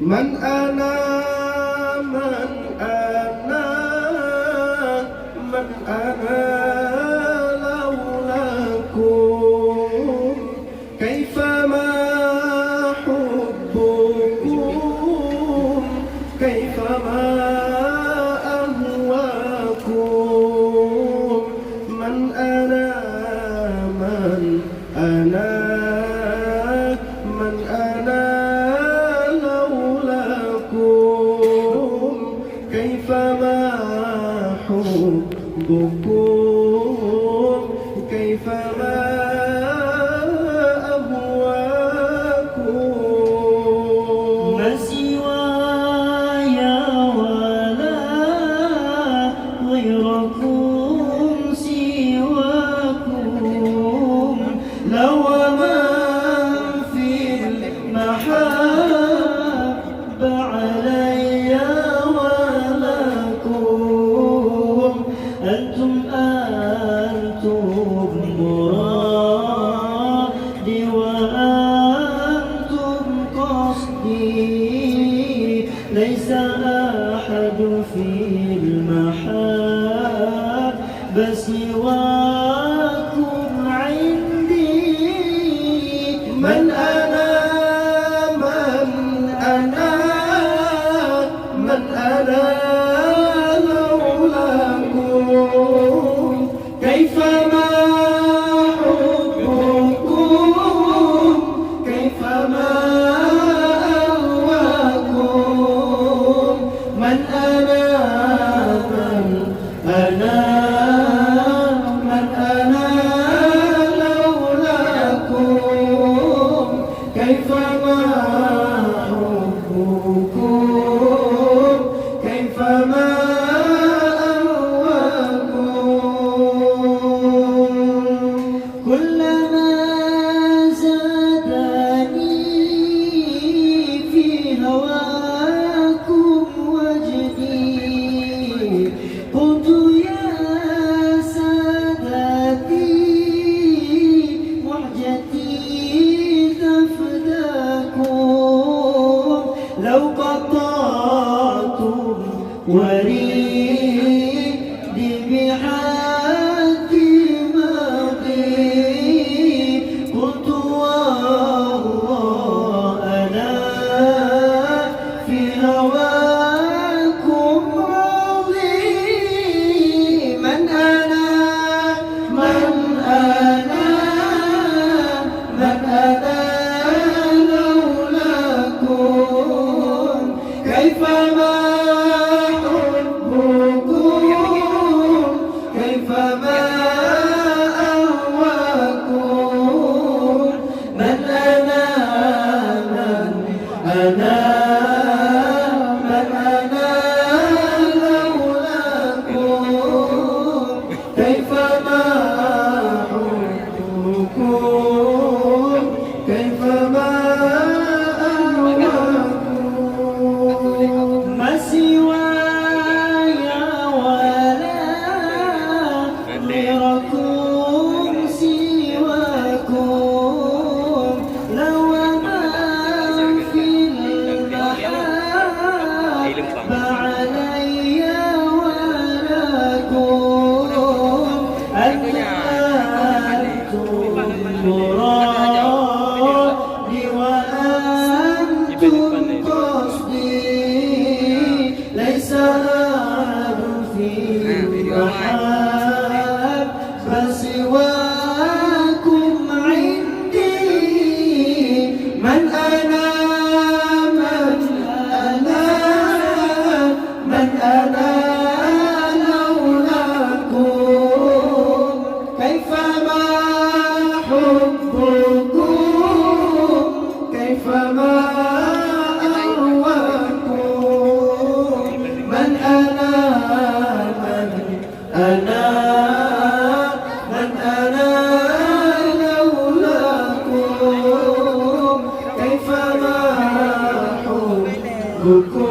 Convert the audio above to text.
من أنا من أنا من أنا لولاكم كيفما حبكم كيفما أهواكم من أنا من أنا من أنا لولاكم كيفما حبكم كيفما أهواكم ما سواي ولا غيركم سواكم لو من في المحبة علي ولكم أنتم مرادي وأنتم قصدي ليس أحد في المحبة سواكم عندي من أنا من أنا من أنا لولاكم كيفما حبكم كيفما أهواكم من أنا من أنا من أنا لولاكم كيفما حبكم كيفما أهواكم كلما زادني في هواكم وجدي قلت يا سادتي وحجتي تفداكم لو قطعتم وريدي بحد ماضي قلت والله أنا في هواكم راضي من أنا من أنا من أنا لولاكم كيفما حبكم كيفما أهواكم من أنا من أنا من أنا لولاكم كيفما حبكم كيفما أهواكم ما سواي ولا غيركم سواكم لو ما في المحبة علي ولكم أنتم مرادي وأنتم قصدي ليس أحد في المحبة سواكم عندي من أنا من أنا من أنا لولاكم كيفما حبكم كيفما أهواكم من أنا من أنا من أنا لولاكم كيفما حبكم